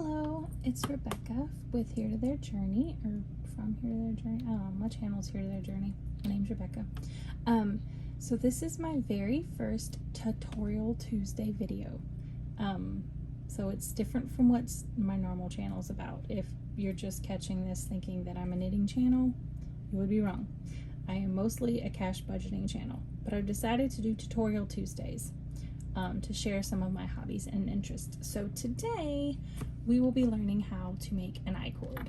Hello, it's Rebecca with Here to Their Journey, or from Here to Their Journey. I don't know, my channel is Here to Their Journey. My name's Rebecca. So this is my very first Tutorial Tuesday video. So it's different from what my normal channel is about. If you're just catching this thinking that I'm a knitting channel, you would be wrong. I am mostly a cash budgeting channel, but I've decided to do Tutorial Tuesdays to share some of my hobbies and interests. So today we will be learning how to make an I-cord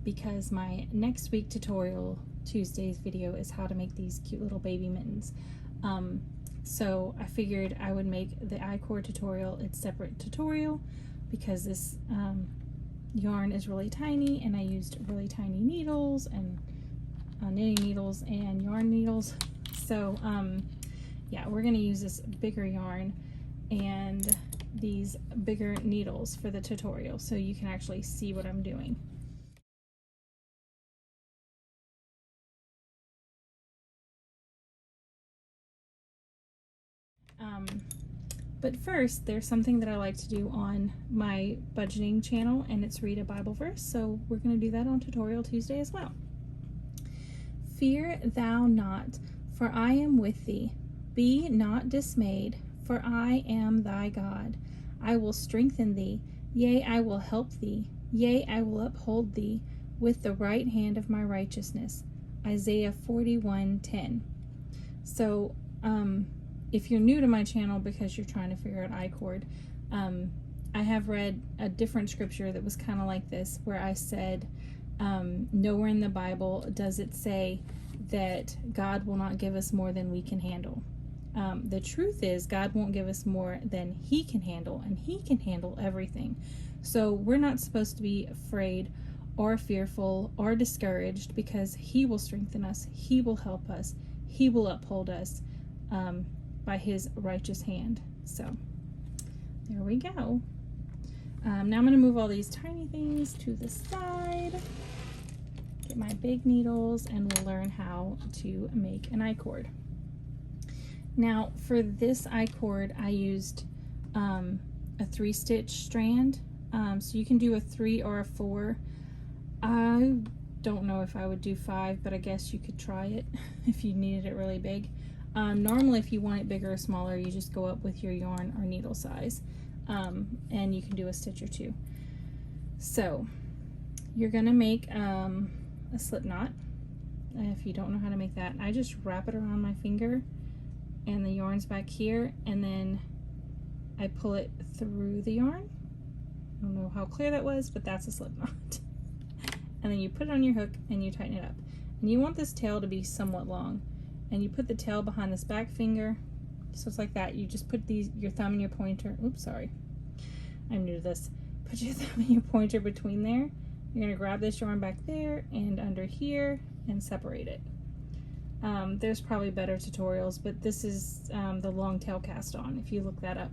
because my next week Tutorial Tuesdays video is how to make these cute little baby mittens. So I figured I would make the I-cord tutorial its separate tutorial because this yarn is really tiny and I used really tiny needles and knitting needles and yarn needles. So yeah, we're going to use this bigger yarn and these bigger needles for the tutorial so you can actually see what I'm doing. But first, there's something that I like to do on my budgeting channel, and it's read a Bible verse, so we're going to do that on Tutorial Tuesday as well. Fear thou not, for I am with thee. Be not dismayed, for I am thy God. I will strengthen thee, yea, I will help thee, yea, I will uphold thee with the right hand of my righteousness. Isaiah 41:10. So, if you're new to my channel because you're trying to figure out I-cord, I have read a different scripture that was kind of like this, where I said, nowhere in the Bible does it say that God will not give us more than we can handle. The truth is, God won't give us more than He can handle, and He can handle everything. So we're not supposed to be afraid or fearful or discouraged, because He will strengthen us, He will help us, He will uphold us by His righteous hand. So there we go. Now I'm going to move all these tiny things to the side, get my big needles, and we'll learn how to make an I-cord. Now for this I-cord I used a 3-stitch strand, so you can do a 3 or a 4. I don't know if I would do 5, but I guess you could try it if you needed it really big. Normally if you want it bigger or smaller, you just go up with your yarn or needle size, and you can do a stitch or 2. So you're gonna make a slip knot. If you don't know how to make that, I just wrap it around my finger and the yarn's back here, and then I pull it through the yarn. I don't know how clear that was, but that's a slip knot. And then you put it on your hook and you tighten it up. And you want this tail to be somewhat long, and you put the tail behind this back finger, so it's like that. You just put your thumb and your pointer, oops, sorry, I'm new to this. Put your thumb and your pointer between there. You're gonna grab this yarn back there and under here and separate it. There's probably better tutorials, but this is the long tail cast on, if you look that up.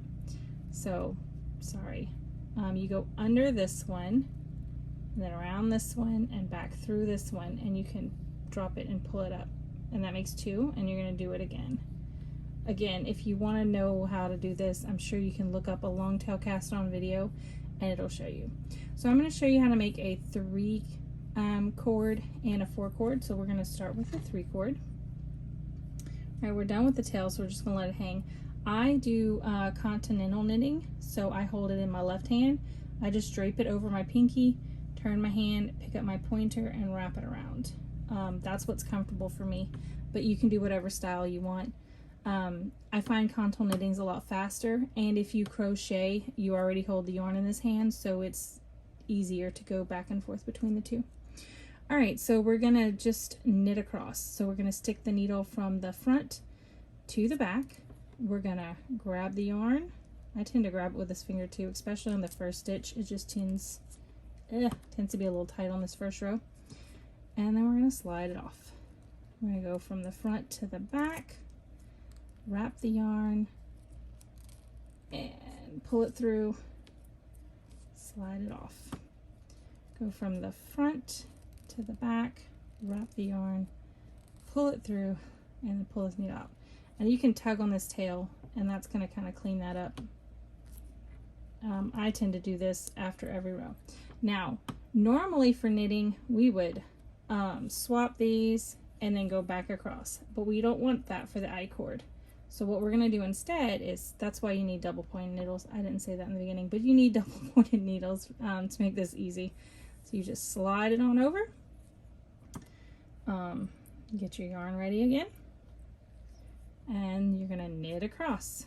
So, sorry. You go under this one, and then around this one, and back through this one, and you can drop it and pull it up. And that makes 2, and you're going to do it again. Again, if you want to know how to do this, I'm sure you can look up a long tail cast on video, and it'll show you. So I'm going to show you how to make a 3 cord and a 4 cord. So we're going to start with the 3 cord. All right, we're done with the tail, so we're just going to let it hang. I do continental knitting, so I hold it in my left hand. I just drape it over my pinky, turn my hand, pick up my pointer, and wrap it around. That's what's comfortable for me, but you can do whatever style you want. I find continental knitting's a lot faster, and if you crochet, you already hold the yarn in this hand, so it's easier to go back and forth between the two. All right, so we're gonna just knit across. So we're gonna stick the needle from the front to the back. We're gonna grab the yarn. I tend to grab it with this finger too, especially on the first stitch. It just tends to be a little tight on this first row. And then we're gonna slide it off. We're gonna go from the front to the back, wrap the yarn, and pull it through, slide it off. Go from the front to the back, wrap the yarn, pull it through, and then pull this needle out. And you can tug on this tail, and that's going to kind of clean that up. I tend to do this after every row. Now, normally for knitting, we would swap these and then go back across, but we don't want that for the I-cord. So what we're going to do instead is, that's why you need double pointed needles. I didn't say that in the beginning, but you need double pointed needles to make this easy. So you just slide it on over, get your yarn ready again, and you're going to knit across.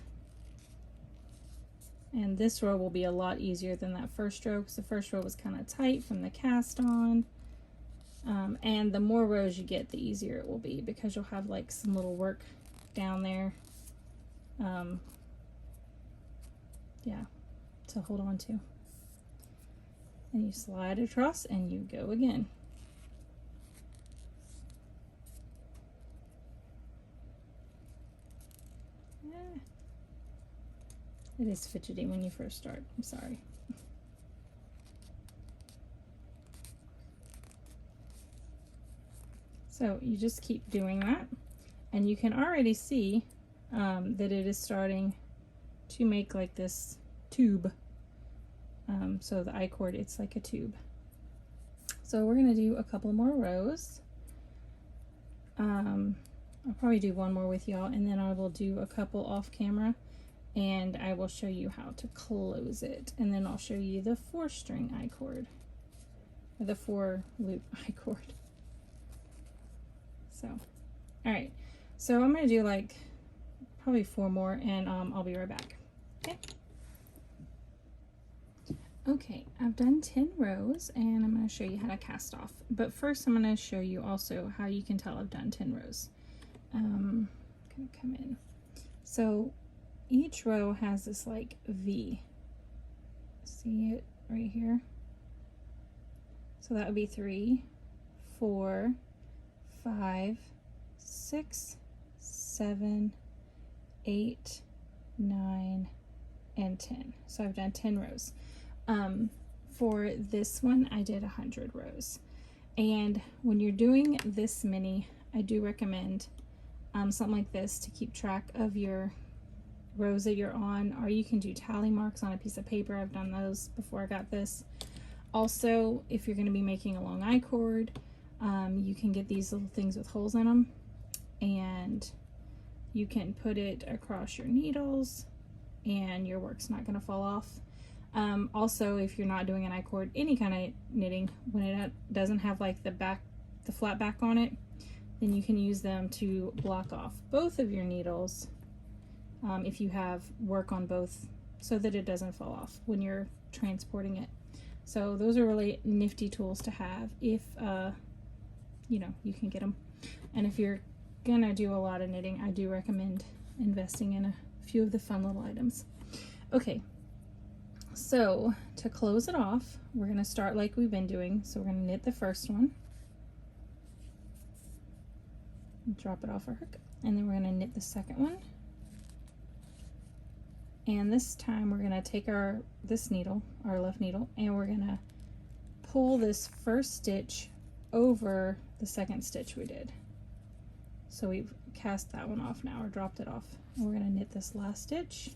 And this row will be a lot easier than that first row, because the first row was kind of tight from the cast on. And the more rows you get, the easier it will be, because you'll have like some little work down there, yeah, to hold on to. And you slide across and you go again. It is fidgety when you first start, I'm sorry. So you just keep doing that, and you can already see that it is starting to make like this tube. So the I-cord, it's like a tube. So we're gonna do a couple more rows. I'll probably do one more with y'all, and then I will do a couple off camera, and I will show you how to close it, and then I'll show you the 4-string I-cord, or the 4-loop I-cord. So, all right, so I'm gonna do like probably 4 more, and I'll be right back. Okay. Okay, I've done 10 rows, and I'm gonna show you how to cast off. But first, I'm gonna show you also how you can tell I've done 10 rows. I'm gonna come in. So each row has this like V. See it right here? So that would be 3, 4, 5, 6, 7, 8, 9, and 10. So I've done 10 rows. For this one, I did 100 rows. And when you're doing this many, I do recommend something like this to keep track of your rows that you're on, or you can do tally marks on a piece of paper. I've done those before I got this. Also, if you're going to be making a long I-cord, you can get these little things with holes in them, and you can put it across your needles and your work's not going to fall off. Also, if you're not doing an I-cord, any kind of knitting, when it doesn't have like the flat back on it, then you can use them to block off both of your needles if you have work on both, so that it doesn't fall off when you're transporting it. So those are really nifty tools to have if you know, you can get them. And if you're gonna do a lot of knitting, I do recommend investing in a few of the fun little items. Okay, so to close it off, we're gonna start like we've been doing. So we're gonna knit the first one, drop it off our hook, and then we're gonna knit the second one. And this time we're gonna take this needle, our left needle, and we're gonna pull this first stitch over the second stitch we did. So we've cast that one off now, or dropped it off. And we're gonna knit this last stitch,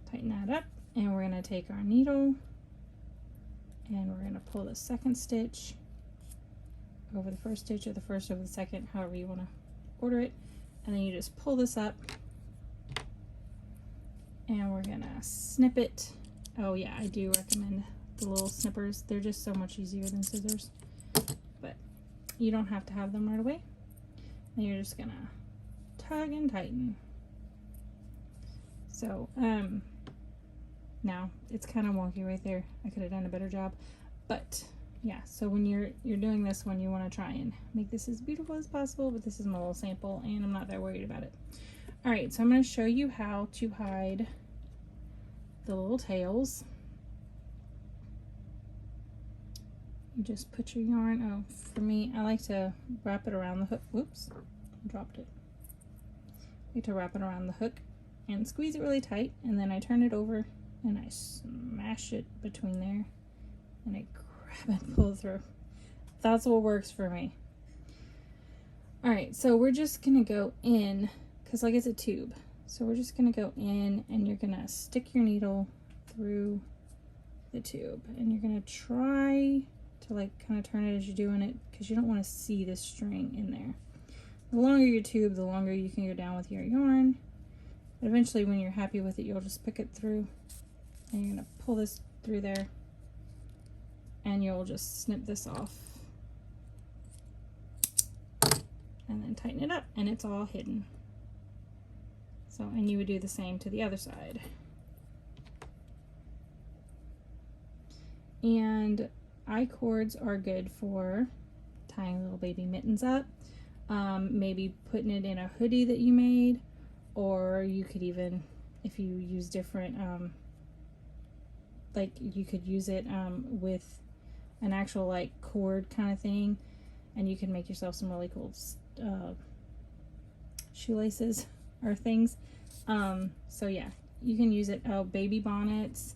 tighten that up, and we're gonna take our needle and we're gonna pull the second stitch over the first stitch, or the first over the second, however you wanna order it. And then you just pull this up, and we're gonna snip it. Oh yeah, I do recommend the little snippers. They're just so much easier than scissors, but you don't have to have them right away. And you're just gonna tug and tighten. So now it's kind of wonky right there. I could have done a better job, but yeah, so when you're doing this one, you want to try and make this as beautiful as possible, but this is my little sample and I'm not that worried about it. All right, so I'm going to show you how to hide the little tails. You just put your yarn, oh, for me, I like to wrap it around the hook. Whoops, dropped it. I like to wrap it around the hook and squeeze it really tight, and then I turn it over and I smash it between there, and I grab and pull through. That's what works for me. All right, so we're just gonna go in, because like it's a tube, So we're just going to go in and you're going to stick your needle through the tube and you're going to try to like kind of turn it as you're doing it because you don't want to see the string in there. The longer your tube, the longer you can go down with your yarn. But eventually when you're happy with it, you'll just pick it through and you're going to pull this through there and you'll just snip this off and then tighten it up and it's all hidden. So, and you would do the same to the other side. And I-cords are good for tying little baby mittens up, maybe putting it in a hoodie that you made, or you could even, if you use different, like you could use it with an actual like cord kind of thing, and you can make yourself some really cool shoelaces or things. So yeah, you can use it. Oh, baby bonnets.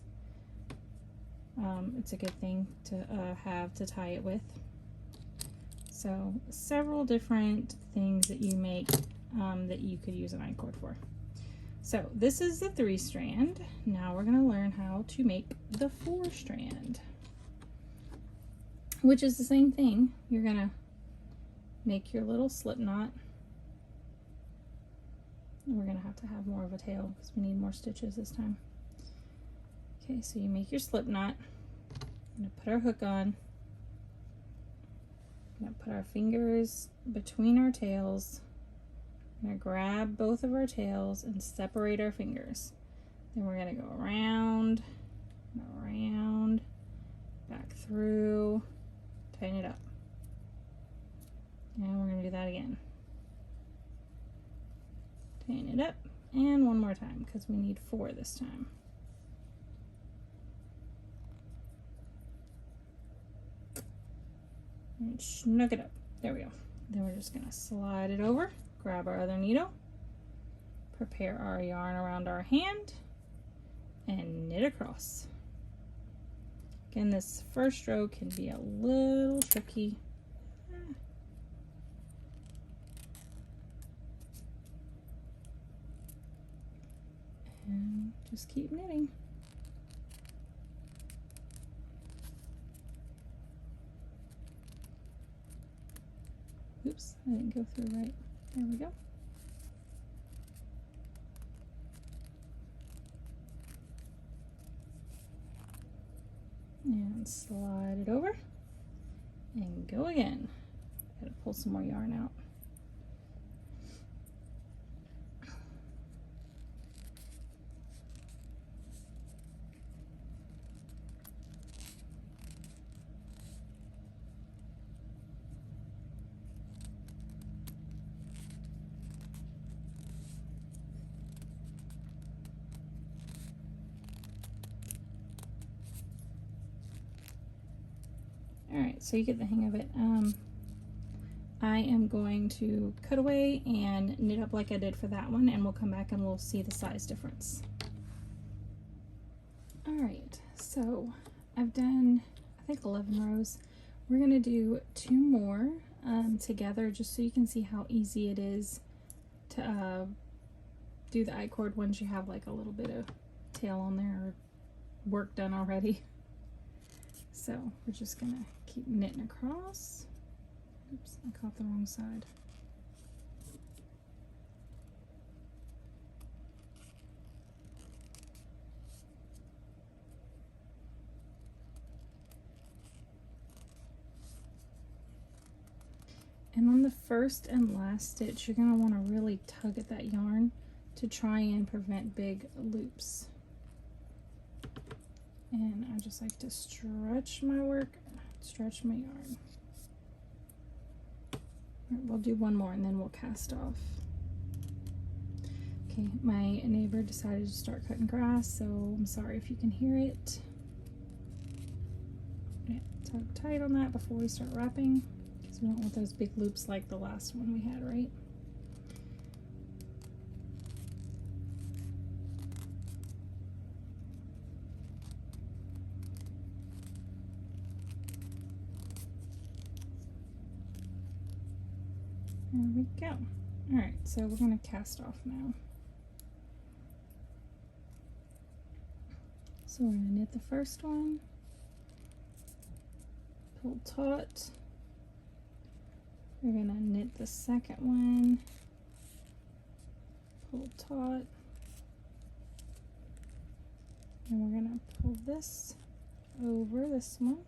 It's a good thing to have to tie it with. So several different things that you make that you could use an I-cord for. So this is the 3-strand. Now we're going to learn how to make the 4-strand, which is the same thing. You're going to make your little slip knot. We're going to have more of a tail because we need more stitches this time. Okay, so you make your slip knot. I'm going to put our hook on. I'm going to put our fingers between our tails. I'm going to grab both of our tails and separate our fingers. Then we're going to go around, around, back through, tighten it up. And we're going to do that again. Tighten it up, and one more time because we need 4 this time. And snug it up. There we go. Then we're just going to slide it over, grab our other needle, prepare our yarn around our hand, and knit across. Again, this first row can be a little tricky. And just keep knitting. Oops, I didn't go through right. There we go. And slide it over and go again. Gotta pull some more yarn out. Alright, so you get the hang of it. I am going to cut away and knit up like I did for that one, and we'll come back and we'll see the size difference. Alright, so I've done, I think 11 rows. We're going to do 2 more together just so you can see how easy it is to do the I-cord once you have like a little bit of tail on there or work done already. So we're just gonna keep knitting across. Oops, I caught the wrong side. And on the first and last stitch, you're gonna wanna really tug at that yarn to try and prevent big loops. And I just like to stretch my work, stretch my yarn. All right, we'll do one more and then we'll cast off. Okay, my neighbor decided to start cutting grass, so I'm sorry if you can hear it. Yeah, tug tight on that before we start wrapping, because we don't want those big loops like the last one we had, right? There we go. All right, so we're going to cast off now. So we're going to knit the first one, pull taut. We're going to knit the second one, pull taut. And we're going to pull this over this one,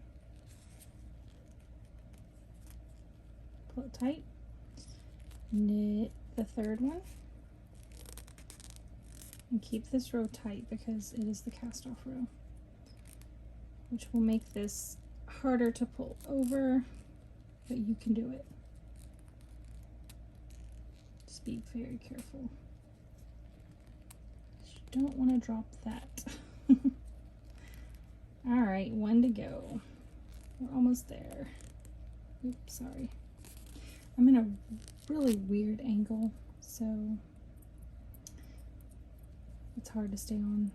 pull it tight, knit the third one, and keep this row tight because it is the cast off row, which will make this harder to pull over, but you can do it. Just be very careful. You don't want to drop that. All right, one to go. We're almost there. Oops, sorry. I'm in a really weird angle, so it's hard to stay on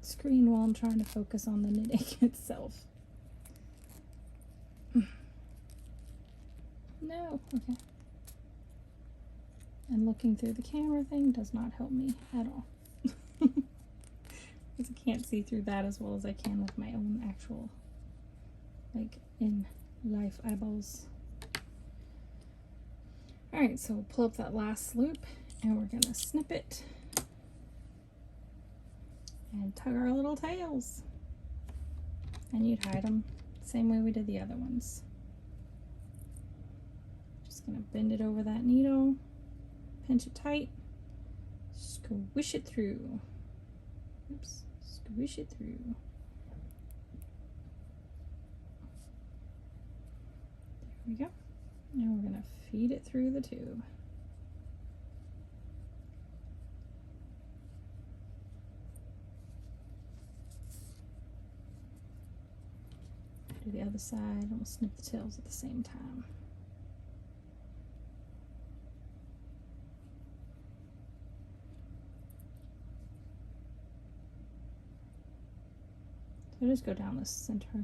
screen while I'm trying to focus on the knitting itself. No, okay. And looking through the camera thing does not help me at all. Because I can't see through that as well as I can with my own actual, like, in life eyeballs. Alright, so we'll pull up that last loop and we're gonna snip it and tug our little tails. And you'd hide them the same way we did the other ones. Just gonna bend it over that needle, pinch it tight, squish it through. Oops, squish it through. There we go. Now we're gonna feed it through the tube. Do the other side and we'll snip the tails at the same time. So just go down the center.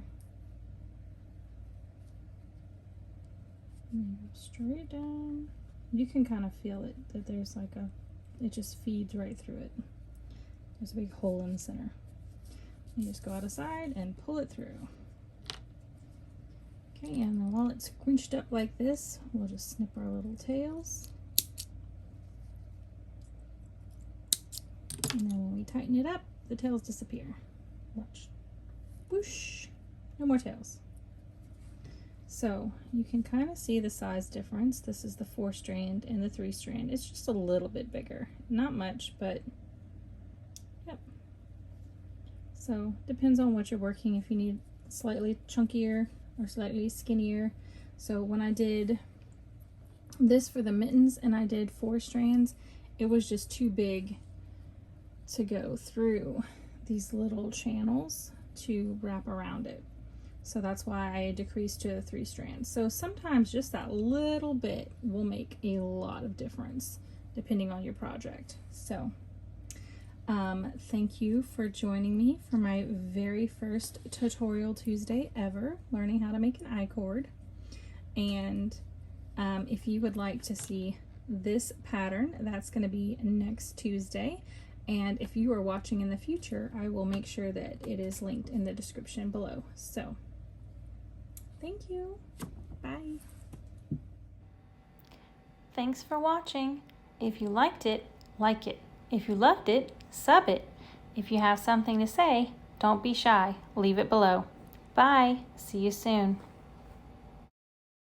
And go straight down. You can kind of feel it, that there's like it just feeds right through it. There's a big hole in the center. You just go out of side and pull it through. Okay, and then while it's squinched up like this, we'll just snip our little tails. And then when we tighten it up, the tails disappear. Watch. Whoosh! No more tails. So you can kind of see the size difference. This is the 4-strand and the 3-strand. It's just a little bit bigger. Not much, but yep. So depends on what you're working, if you need slightly chunkier or slightly skinnier. So when I did this for the mittens and I did 4 strands, it was just too big to go through these little channels to wrap around it. So that's why I decreased to 3 strands. So sometimes just that little bit will make a lot of difference depending on your project. So thank you for joining me for my very first tutorial Tuesday ever, learning how to make an I-cord. And if you would like to see this pattern, that's going to be next Tuesday. And if you are watching in the future, I will make sure that it is linked in the description below. So thank you. Bye. Thanks for watching. If you liked it, like it. If you loved it, sub it. If you have something to say, don't be shy. Leave it below. Bye. See you soon.